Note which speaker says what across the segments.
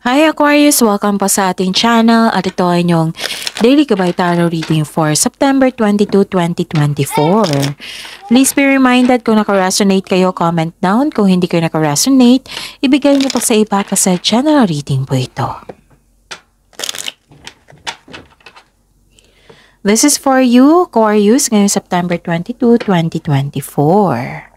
Speaker 1: Hi Aquarius! Welcome po sa ating channel at ito ay inyong Daily Gabay Tarot Reading for September 22, 2024. Please be reminded kung naka-resonate kayo, comment down. Kung hindi kayo naka-resonate, ibigay niyo po sa iba kasi general reading po ito. This is for you, Aquarius, ngayong September 22, 2024.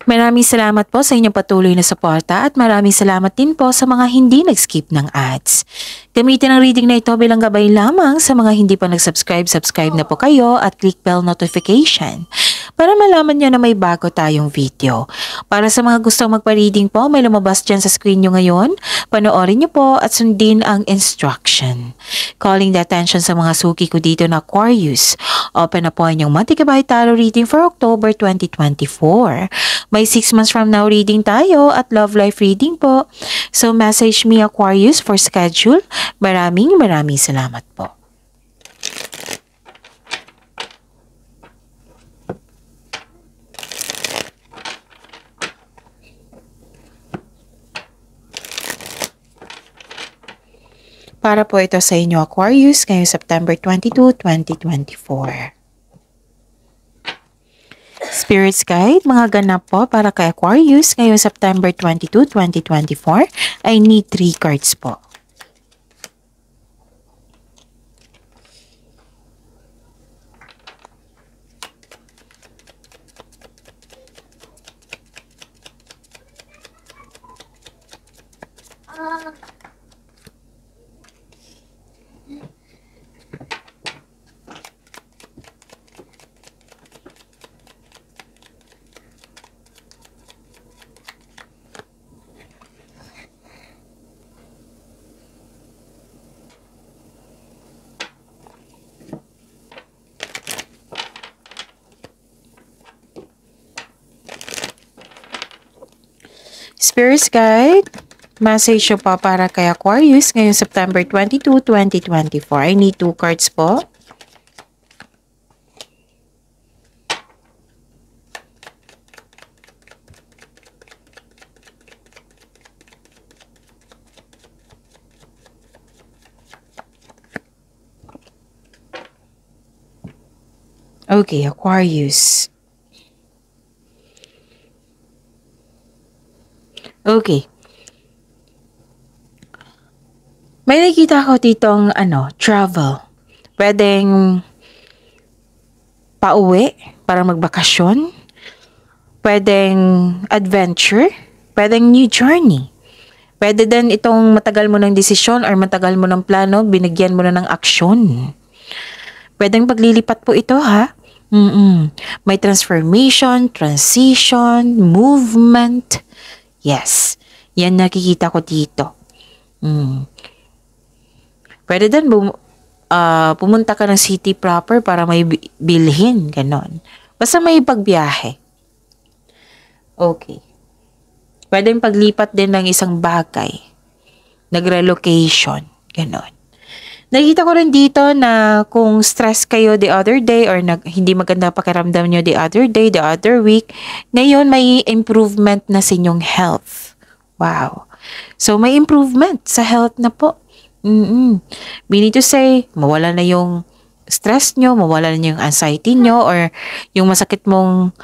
Speaker 1: Maraming salamat po sa inyong patuloy na suporta at maraming salamat din po sa mga hindi nag-skip ng ads. Gamitin ang reading na ito bilang gabay lamang sa mga hindi pa nag-subscribe, subscribe na po kayo at click bell notification para malaman nyo na may bago tayong video. Para sa mga gustong magpa-reading po, may lumabas dyan sa screen nyo ngayon. Panoorin nyo po at sundin ang instruction. Calling the attention sa mga suki ko dito na Aquarius. Open na po ang inyong Monthly Gabay Tarot Reading for October 2024. May 6 months from now reading tayo at love life reading po. So message me Aquarius for schedule. Maraming salamat po. Para po ito sa inyo Aquarius ngayong September 22, 2024. Spirits Guide, mga ganap po para kay Aquarius ngayong September 22, 2024. I need 3 cards po. Spirits Guide, message nyo pa para kay Aquarius ngayong September 22, 2024. I need 2 cards po. Okay, Aquarius. Okay. May nakita ko ditong travel. Pwedeng pauwi para magbakasyon. Pwedeng adventure. Pwedeng new journey. Pwede din itong matagal mo ng desisyon or matagal mo ng plano, binigyan mo na ng aksyon. Pwedeng paglilipat po ito ha. May transformation, transition, movement. Yes, yan nakikita ko dito. Pwede din pumunta ka ng city proper para may bilhin, ganon. Basta may pagbiyahe. Okay. Pwede paglipat din ng isang bagay. Nag-relocation, ganon. Nakita ko rin dito na kung stress kayo the other day or hindi maganda pakiramdam nyo the other day, the other week, ngayon may improvement na sa inyong health. Wow. So may improvement sa health na po. Meaning to say, mawala na yung stress nyo, mawala na yung anxiety nyo, or yung masakit mong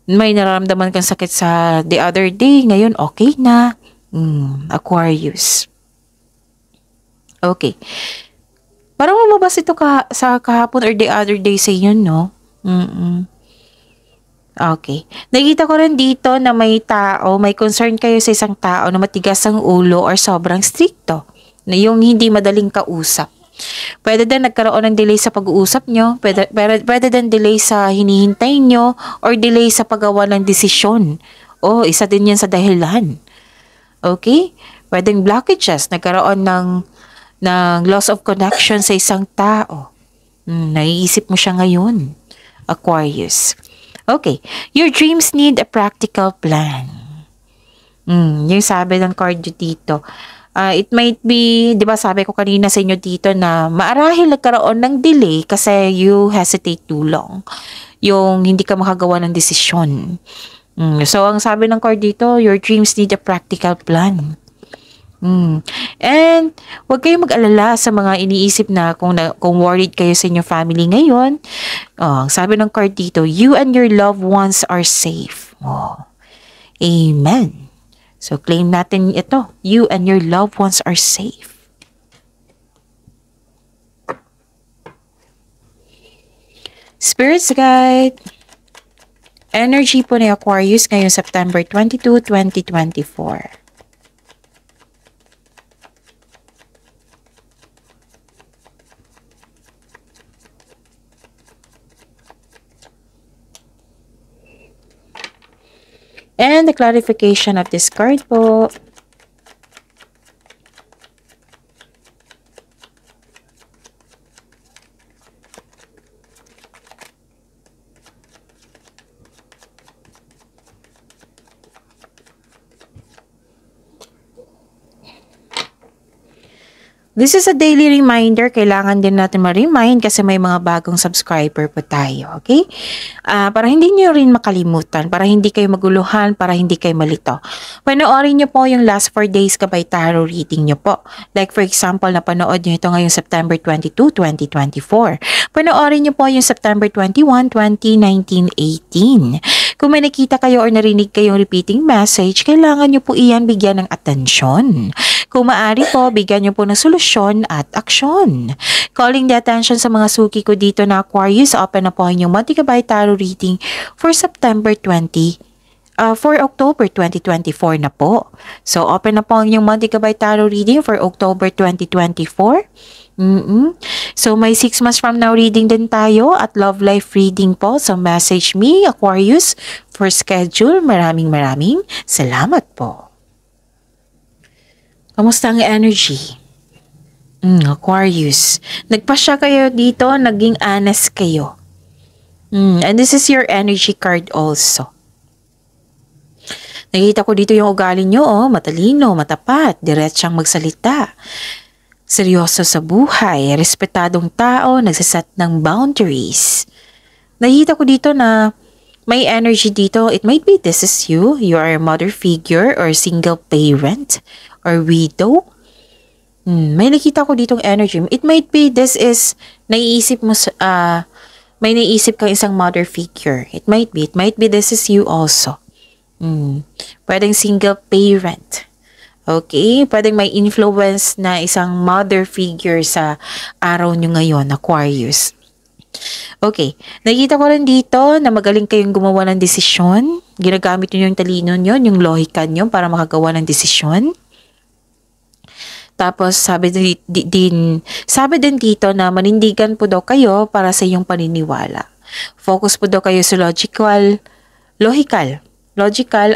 Speaker 1: may nararamdaman kang sakit sa the other day, ngayon okay na. Aquarius. Okay. Parang lumabas ito sa kahapon or the other day sa inyo, no? Okay. Nakita ko rin dito na may concern kayo sa isang tao na matigas ang ulo or sobrang stricto. Na yung hindi madaling kausap. Pwede din nagkaroon ng delay sa pag-uusap nyo. Pwede din delay sa hinihintay nyo or delay sa paggawa ng desisyon. Isa din yan sa dahilan. Okay? Pwedeng blockages. Nagkaroon ng loss of connection sa isang tao. Naiisip mo siya ngayon, Aquarius. Okay, your dreams need a practical plan. Yung sabi ng card dito, It might be, di ba sabi ko kanina sa inyo dito na maarahil nagkaroon ng delay kasi you hesitate too long. Yung hindi ka makagawa ng desisyon. So, ang sabi ng card dito, your dreams need a practical plan. And huwag kayong mag-alala sa mga iniisip na kung worried kayo sa inyong family ngayon. Sabi ng card dito, you and your loved ones are safe. Amen. So claim natin ito, you and your loved ones are safe. Spirits guide. Energy po ni Aquarius ngayong September 22, 2024. And the clarification of this card po. This is a daily reminder. Kailangan din natin ma-remind kasi may mga bagong subscriber po tayo. Okay? Para hindi nyo rin makalimutan, para hindi kayo maguluhan, para hindi kayo malito. Panoorin nyo po yung last 4 days kabay tarot reading nyo po. Like for example, napanood nyo ito ngayong September 22, 2024. Panoorin nyo po yung September 21, 2019, 18. Kung may nakita kayo or narinig kayong repeating message, kailangan nyo po iyan bigyan ng atensyon. Kung maaari po, bigyan nyo po ng solusyon at aksyon. Calling the attention sa mga suki ko dito na Aquarius, open na po inyong Monty Gabay Tarot reading for October 2024 na po. So, open na po ang inyong Monty Gabay Tarot reading for October 2024. So, may 6 months from now reading din tayo at love life reading po. So, message me, Aquarius, for schedule. Maraming salamat po. Kamusta ang energy? Aquarius. Nagpasya kayo dito, naging honest kayo. And this is your energy card also. Nakita ko dito yung ugali nyo, matalino, matapat, diretsang magsalita. Seryoso sa buhay, respetadong tao, nagsaset ng boundaries. Nakita ko dito na may energy dito. It might be this is you. You are a mother figure or single parent or widow. May nakita ko ditong energy. It might be this is naiisip mo may naiisip kang isang mother figure. It might be this is you also. Pwedeng single parent. Okay? Pwedeng may influence na isang mother figure sa araw nyo ngayon, Aquarius. Okay. Nakita ko rin dito na magaling kayong gumawa ng desisyon. Ginagamit nyo yung talino nyo, yung lohika nyo para makagawa ng desisyon. Tapos sabi din dito na manindigan po daw kayo para sa iyong paniniwala. Focus po daw kayo sa logical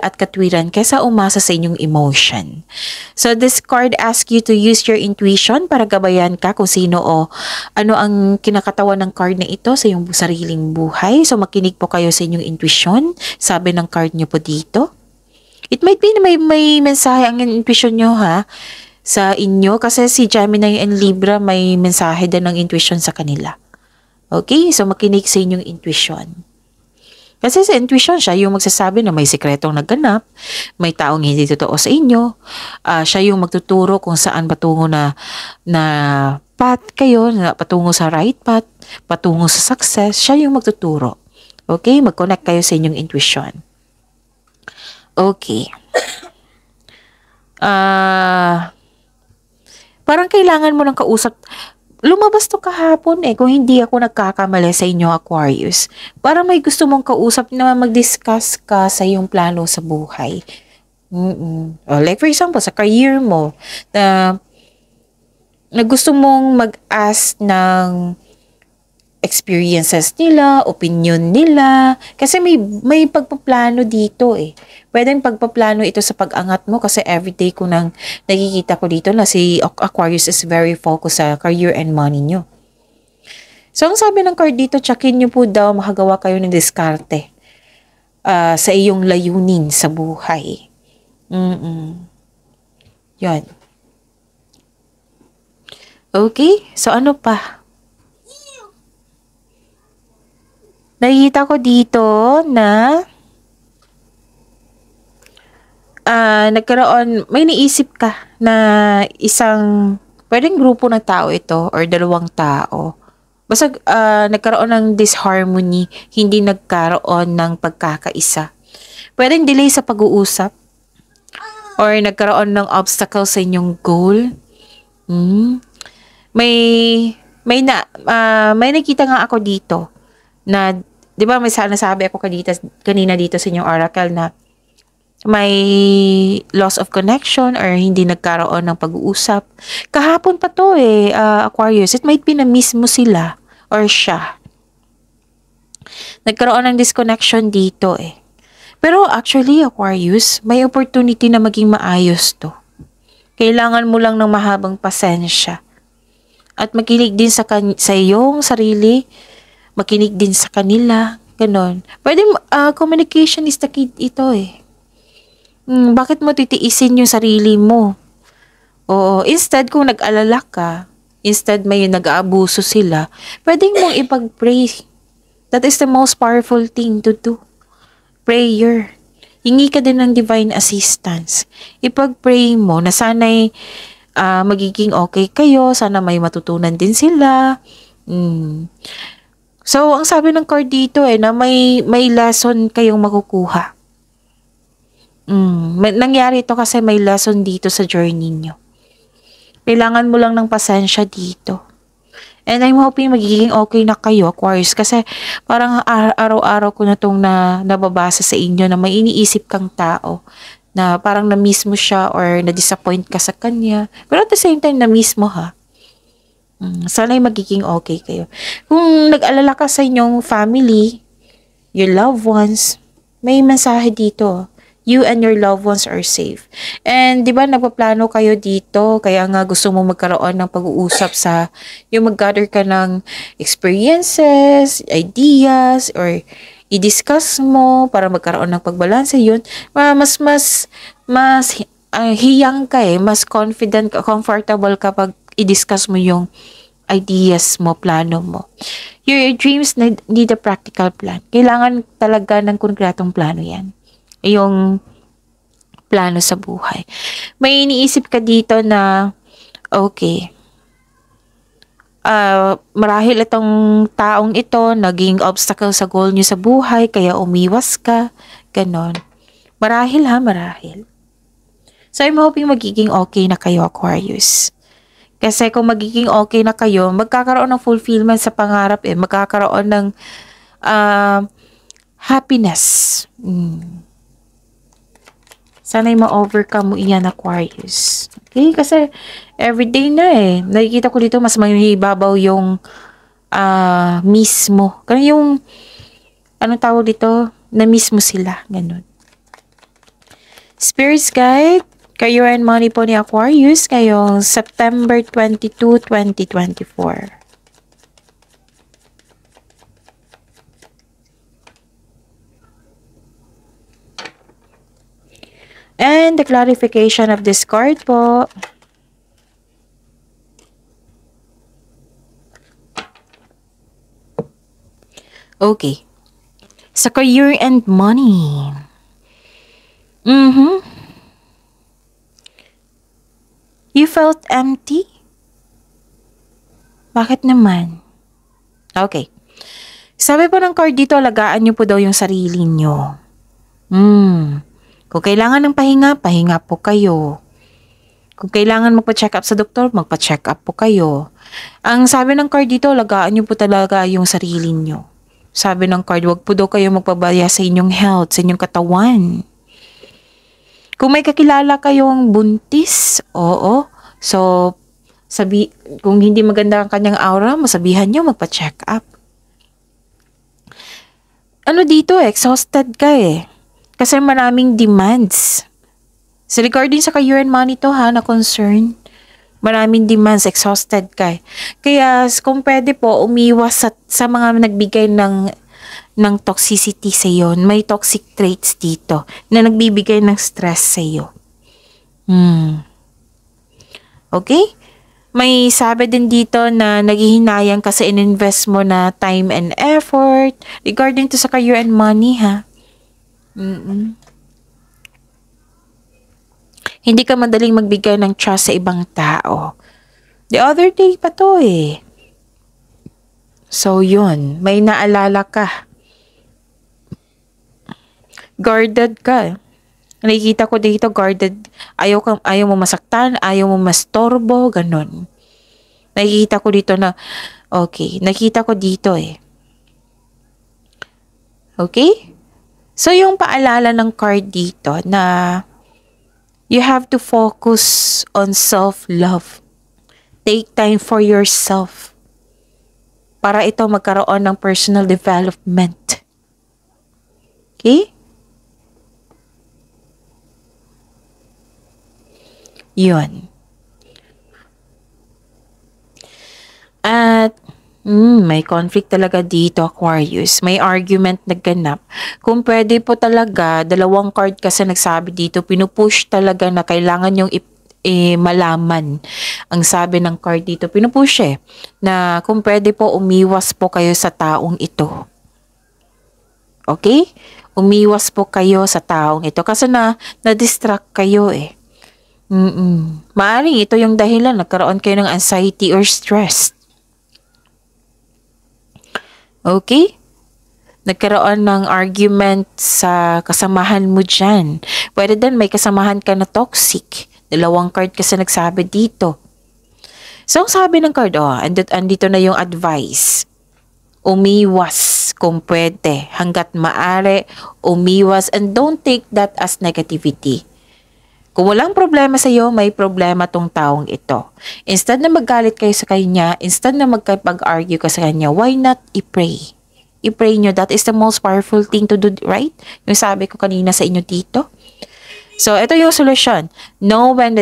Speaker 1: at katwiran kaysa umasa sa inyong emotion. So this card asks you to use your intuition para gabayan ka kung sino o ano ang kinakatawan ng card na ito sa iyong sariling buhay. So makinig po kayo sa inyong intuition, sabi ng card niyo po dito. It might be na may mensahe ang intuition nyo sa inyo kasi si Gemini and Libra may mensahe din ng intuition sa kanila. Okay? So makinig sa inyong intuition. Kasi sa intuition, siya yung magsasabi na may sikretong nagganap, may taong hindi totoo sa inyo, siya yung magtuturo kung saan patungo na path kayo, na patungo sa right path, patungo sa success, siya yung magtuturo. Okay? Mag-connect kayo sa inyong intuition. Okay. Parang kailangan mo ng kausap. Lumabas to kahapon kung hindi ako nagkakamali sa inyo, Aquarius. Para may gusto mong kausap na mag-discuss ka sa iyong plano sa buhay. Like for example, sa career mo, na gusto mong mag-ask ng experiences nila, opinion nila. Kasi may pagpaplano dito Pwedeng pagpaplano ito sa pag-angat mo kasi everyday ko nang nakikita ko dito na si Aquarius is very focused sa career and money nyo. So, ang sabi ng card dito, tsakin nyo po daw makagawa kayo ng diskarte sa iyong layunin sa buhay. Yan. Okay? So, ano pa? Nakikita ko dito na may naisip ka na isang, pwedeng grupo ng tao ito or dalawang tao. Basta nagkaroon ng disharmony, hindi nagkaroon ng pagkakaisa. Pwedeng delay sa pag-uusap or nagkaroon ng obstacle sa inyong goal. May may nakita nga ako dito na 'di ba may nasabi ako kanina dito sa inyong oracle na may loss of connection or hindi nagkaroon ng pag-uusap. Kahapon pa to Aquarius. It might be na mismo sila or siya. Nagkaroon ng disconnection dito Pero actually, Aquarius, may opportunity na maging maayos to. Kailangan mo lang ng mahabang pasensya. At makinig din sa iyong sarili, makinig din sa kanila, ganon. Pwede, communication is the key ito bakit mo titiisin yung sarili mo? Oo, instead kung nag-alala ka, instead may nag-aabuso sila, pwedeng mong ipag-pray. That is the most powerful thing to do. Prayer. Hingi ka din ng divine assistance. Ipag-pray mo na sana'y magiging okay kayo, sana may matutunan din sila. So, ang sabi ng card dito na may lesson kayong makukuha. Nangyari ito kasi may lesson dito sa journey nyo. Kailangan mo lang ng pasensya dito. And I'm hoping magiging okay na kayo, Aquarius, kasi parang araw-araw ko na itong nababasa sa inyo na may iniisip kang tao na parang na-miss mo siya or na-disappoint ka sa kanya. Pero at the same time, na-miss mo sana'y magiging okay kayo. Kung nag-alala ka sa inyong family, your loved ones, may mensahe dito. You and your loved ones are safe. And di ba nagpaplano kayo dito, kaya nga gusto mo magkaroon ng pag-uusap yung mag-gather ka ng experiences, ideas, or i-discuss mo para magkaroon ng pagbalanse yun. Mas hiyang ka mas confident ka, comfortable kapag i-discuss mo yung ideas mo, plano mo. Your dreams need a practical plan. Kailangan talaga ng konkretong plano yan. Yung plano sa buhay. May iniisip ka dito na, okay, marahil itong taong ito naging obstacle sa goal niyo sa buhay, kaya umiwas ka, ganon. Marahil marahil. So, I'm hoping magiging okay na kayo, Aquarius. Kasi kung magiging okay na kayo, magkakaroon ng fulfillment sa pangarap magkakaroon ng happiness. Sana'y ma-overcome mo iyan, Aquarius. Okay? Kasi everyday na nakikita ko dito mas mahibabaw yung mismo. Kaya yung anong tawag dito? Na mismo sila. Ganun. Spirits Guide, Career and Money po ni Aquarius ngayong September 22, 2024. And the clarification of this card po. Okay. Sa career and money. You felt empty? Bakit naman? Okay. Sabi po ng card dito, alagaan niyo po daw yung sarili niyo. Kung kailangan ng pahinga po kayo. Kung kailangan magpa-check up sa doktor, magpa-check up po kayo. Ang sabi ng card dito, alagaan niyo po talaga yung sarili niyo. Sabi ng card, wag po daw kayo magpabaya sa inyong health, sa inyong katawan. Kung may kakilala kayong buntis, oo. So, kung hindi maganda ang kanyang aura, masabihan niyo magpa-check up. Ano dito, exhausted ka Kasi maraming demands. So regarding sa career and money to na concern. Maraming demands, exhausted ka Kaya kung pwede po, umiwas sa mga nagbigay ng toxicity sa iyo. May toxic traits dito na nagbibigay ng stress sa iyo. Okay? May sabi din dito na naghihinayang kasi in-invest mo na time and effort regarding to sa career and money, ha? Hindi ka madaling magbigay ng trust sa ibang tao. The other day pa to eh. So yun, may naalala ka. Guarded ka. Nakikita ko dito, guarded. Ayaw mo masaktan, ayaw mo mastorbo, ganun. Nakikita ko dito na, okay, nakita ko dito eh. Okay? So, yung paalala ng card dito na you have to focus on self-love. Take time for yourself. Para ito magkaroon ng personal development. Okay? Yun. At may conflict talaga dito, Aquarius. May argument nagganap. Kung pwede po talaga, dalawang card kasi nagsabi dito, pinupush talaga na kailangan yung malaman. Ang sabi ng card dito, pinupush na kung pwede po umiwas po kayo sa taong ito. Okay? Umiwas po kayo sa taong ito kasi na-distract kayo eh. Maaring ito yung dahilan, nagkaroon kayo ng anxiety or stress. Okay? Nagkaroon ng argument sa kasamahan mo dyan. Pwede din may kasamahan ka na toxic. Dalawang card kasi nagsabi dito. So, ang sabi ng card, andito na yung advice. Umiwas kung pwede. Hanggat maaari, umiwas and don't take that as negativity. Kung walang problema sa iyo, may problema tong taong ito. Instead na magalit kayo sa kanya, instead na magkapag-argue ka sa kanya, why not i-pray? I-pray nyo. That is the most powerful thing to do, right? Yung sabi ko kanina sa inyo dito. So, ito yung solution. Know when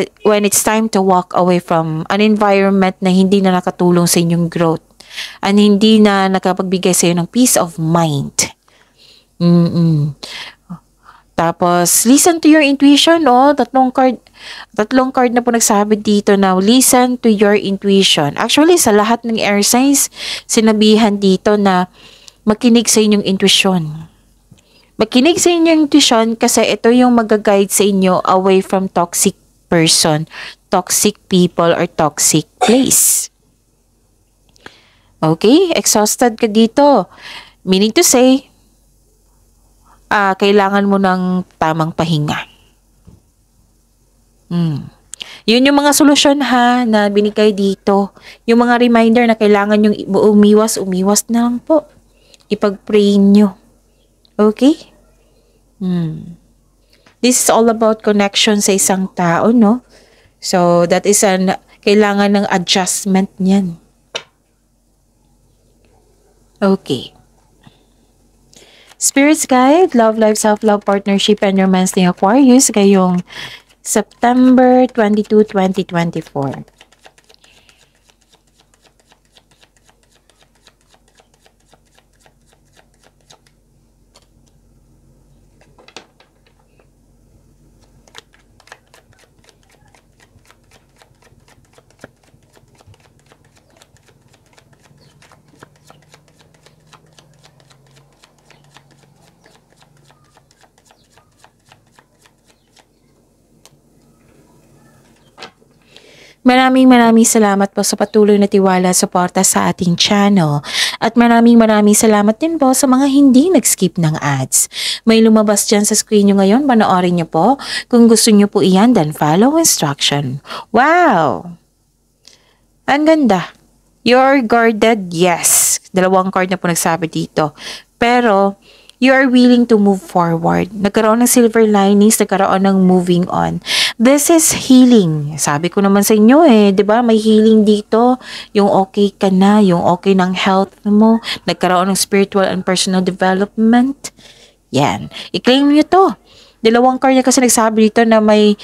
Speaker 1: it's time to walk away from an environment na hindi na nakatulong sa inyong growth and hindi na nakapagbigay sa iyo ng peace of mind. Tapos, listen to your intuition, Tatlong card na po nagsabi dito na listen to your intuition. Actually, sa lahat ng air signs, sinabihan dito na makinig sa inyong intuition. Makinig sa inyong intuition kasi ito yung mag-guide sa inyo away from toxic person, toxic people, or toxic place. Okay? Exhausted ka dito. Meaning to say, kailangan mo ng tamang pahinga. Yun yung mga solusyon na binigay dito. Yung mga reminder na kailangan yung umiwas na lang po. Ipag-pray nyo. Okay? This is all about connection sa isang tao, no? So, that is kailangan ng adjustment niyan. Okay. Spirits Guide, Love Life, Self-Love, Partnership, and Romance ni Aquarius ngayong September 22, 2024. Maraming salamat po sa patuloy na tiwala at suporta sa ating channel. At maraming salamat din po sa mga hindi nag-skip ng ads. May lumabas dyan sa screen nyo ngayon, panoorin nyo po. Kung gusto nyo po iyan, then follow instruction. Wow! Ang ganda. You're guarded, yes. Dalawang card na po nagsabi dito. Pero, you are willing to move forward. Nagkaroon ng silver linings, nagkaroon ng moving on. This is healing. Sabi ko naman sa inyo di ba? May healing dito. Yung okay ka na, yung okay ng health mo. Nagkaroon ng spiritual and personal development. Yan. I-claim nyo to. Dalawang card na kasi nagsabi dito na may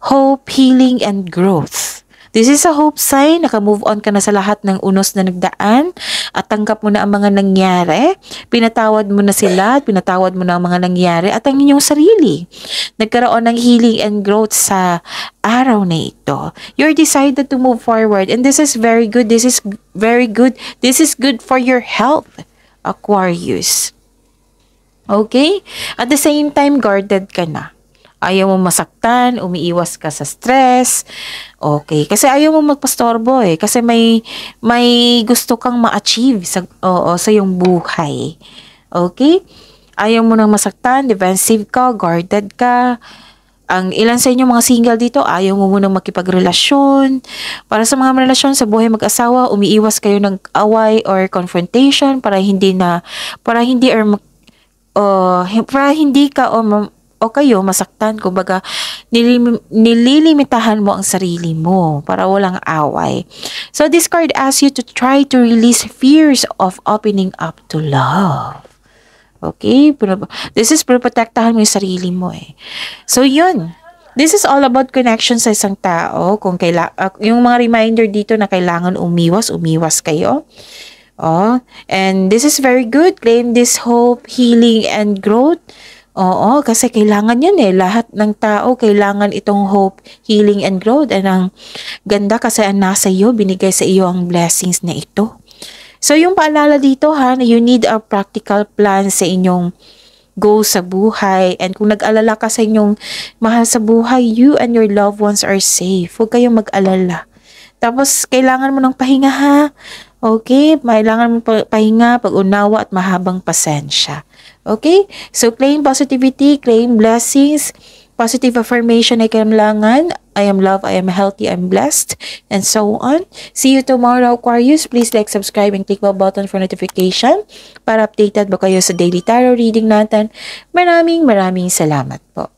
Speaker 1: hope, healing, and growth. This is a hope sign. Naka-move on ka na sa lahat ng unos na nagdaan at tanggap mo na ang mga nangyari. Pinatawad mo na sila at pinatawad mo na ang mga nangyari at ang inyong sarili. Nagkaroon ng healing and growth sa araw na ito. You're decided to move forward and this is very good. This is very good. This is good for your health, Aquarius. Okay? At the same time, guarded ka na. Ayaw mo masaktan, umiiwas ka sa stress. Okay, kasi ayaw mo magpastorbo eh. Kasi may gusto kang ma-achieve sa iyong buhay. Okay? Ayaw mo nang masaktan, defensive ka, guarded ka. Ang ilan sa inyo mga single dito, ayaw mo munang makipagrelasyon. Para sa mga relasyon sa buhay mag-asawa, umiiwas kayo ng away or confrontation para hindi ka o kayo masaktan. Kumbaga, nililimitahan mo ang sarili mo para walang away. So, this card asks you to try to release fears of opening up to love. Okay? This is protektahan mo yung sarili mo eh. So, yun. This is all about connection sa isang tao. Kung yung mga reminder dito na kailangan umiwas kayo. And this is very good. Claim this hope, healing, and growth. Oo, kasi kailangan yan eh. Lahat ng tao, kailangan itong hope, healing, and growth. And ang ganda kasi ang nasa iyo, binigay sa iyo ang blessings na ito. So, yung paalala dito na you need a practical plan sa inyong goals sa buhay. And kung nag-alala ka sa inyong mahal sa buhay, you and your loved ones are safe. Huwag kayong mag-alala. Tapos, kailangan mo ng pahinga Okay? Kailangan mo pahinga, pag-unawa at mahabang pasensya. Okay? So, claim positivity, claim blessings, positive affirmation ay kailangan. I am loved, I am healthy, I am blessed, and so on. See you tomorrow, Aquarius. Please like, subscribe, and click the button for notification para updated ba kayo sa daily tarot reading natin. Maraming salamat po.